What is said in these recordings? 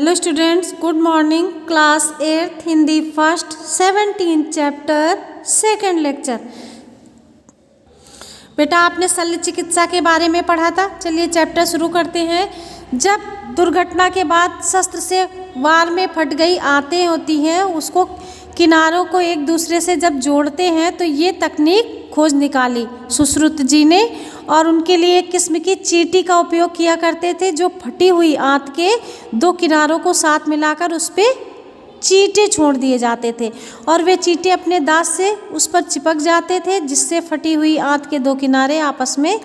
Hello students, good morning. Class 8 Hindi first 17 chapter second lecture. बेटा आपने शल्य चिकित्सा के बारे में पढ़ा था। चलिए चैप्टर शुरू करते हैं। जब दुर्घटना के बाद शस्त्र से वार में फट गई आंतें होती हैं, उसको किनारों को एक दूसरे से जब जोड़ते हैं तो ये तकनीक खोज निकाली सुश्रुत जी ने, और उनके लिए एक किस्म की चींटी का उपयोग किया करते थे, जो फटी हुई आंत के दो किनारों को साथ मिलाकर उस पर चींटे छोड़ दिए जाते थे और वे चींटे अपने दांत से उस पर चिपक जाते थे, जिससे फटी हुई आंत के दो किनारे आपस में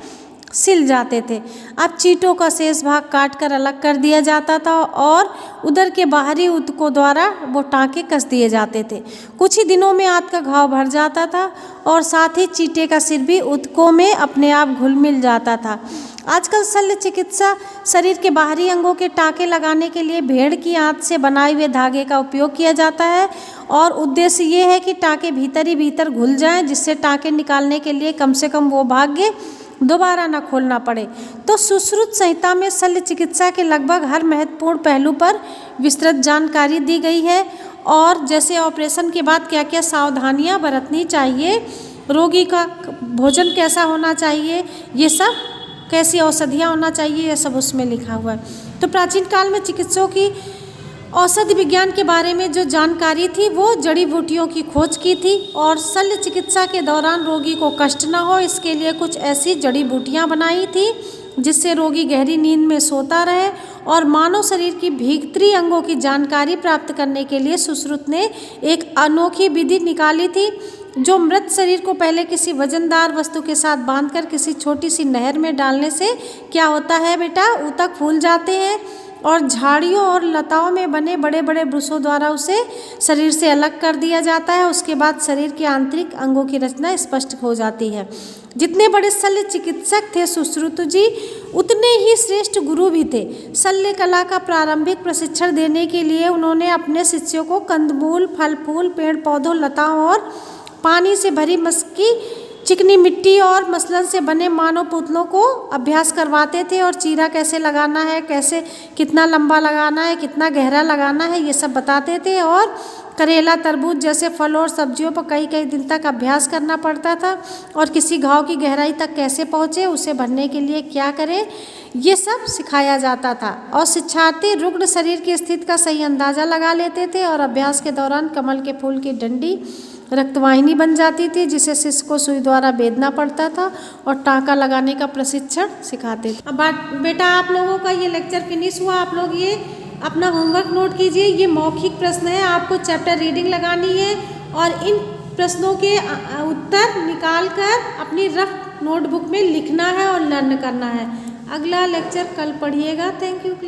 सिल जाते थे। अब चींटों का शेष भाग काटकर अलग कर दिया जाता था और उदर के बाहरी ऊतकों द्वारा वो टाँके कस दिए जाते थे। कुछ ही दिनों में आंत का घाव भर जाता था और साथ ही चींटे का सिर भी ऊतकों में अपने आप घुल मिल जाता था। आजकल शल्य चिकित्सा शरीर के बाहरी अंगों के टाँके लगाने के लिए भेड़ की आंत से बनाए हुए धागे का उपयोग किया जाता है और उद्देश्य ये है कि टाँके भीतर ही भीतर घुल जाएं, जिससे टाँके निकालने के लिए कम से कम वो भाग्य दोबारा न खोलना पड़े। तो सुश्रुत संहिता में शल्य चिकित्सा के लगभग हर महत्वपूर्ण पहलू पर विस्तृत जानकारी दी गई है, और जैसे ऑपरेशन के बाद क्या क्या सावधानियां बरतनी चाहिए, रोगी का भोजन कैसा होना चाहिए, ये सब कैसी औषधियाँ होना चाहिए, ये सब उसमें लिखा हुआ है। तो प्राचीन काल में चिकित्सकों की औषधि विज्ञान के बारे में जो जानकारी थी वो जड़ी बूटियों की खोज की थी, और शल्य चिकित्सा के दौरान रोगी को कष्ट न हो इसके लिए कुछ ऐसी जड़ी बूटियाँ बनाई थी जिससे रोगी गहरी नींद में सोता रहे। और मानव शरीर की भीतरी अंगों की जानकारी प्राप्त करने के लिए सुश्रुत ने एक अनोखी विधि निकाली थी, जो मृत शरीर को पहले किसी वजनदार वस्तु के साथ बांधकर किसी छोटी सी नहर में डालने से क्या होता है बेटा, ऊतक फूल जाते हैं और झाड़ियों और लताओं में बने बड़े बड़े ब्रुशों द्वारा उसे शरीर से अलग कर दिया जाता है। उसके बाद शरीर के आंतरिक अंगों की रचना स्पष्ट हो जाती है। जितने बड़े शल्य चिकित्सक थे सुश्रुत जी, उतने ही श्रेष्ठ गुरु भी थे। शल्य कला का प्रारंभिक प्रशिक्षण देने के लिए उन्होंने अपने शिष्यों को कंदमूल, फल फूल, पेड़ पौधों, लताओं और पानी से भरी मस्की, चिकनी मिट्टी और मसलन से बने मानव पुतलों को अभ्यास करवाते थे, और चीरा कैसे लगाना है, कैसे कितना लंबा लगाना है, कितना गहरा लगाना है, ये सब बताते थे। और करेला, तरबूज जैसे फल और सब्जियों पर कई कई दिन तक अभ्यास करना पड़ता था, और किसी घाव की गहराई तक कैसे पहुँचे, उसे भरने के लिए क्या करें, ये सब सिखाया जाता था। और शिक्षार्थी रुग्ण शरीर की स्थिति का सही अंदाज़ा लगा लेते थे, और अभ्यास के दौरान कमल के फूल की डंडी रक्तवाहिनी बन जाती थी, जिसे शिष्य को सुई द्वारा बेधना पड़ता था और टाँका लगाने का प्रशिक्षण सिखाते थे। अब बेटा आप लोगों का ये लेक्चर फिनिश हुआ। आप लोग ये अपना होमवर्क नोट कीजिए। ये मौखिक प्रश्न है, आपको चैप्टर रीडिंग लगानी है और इन प्रश्नों के उत्तर निकाल कर अपनी रफ नोटबुक में लिखना है और लर्न करना है। अगला लेक्चर कल पढ़िएगा। Thank you class.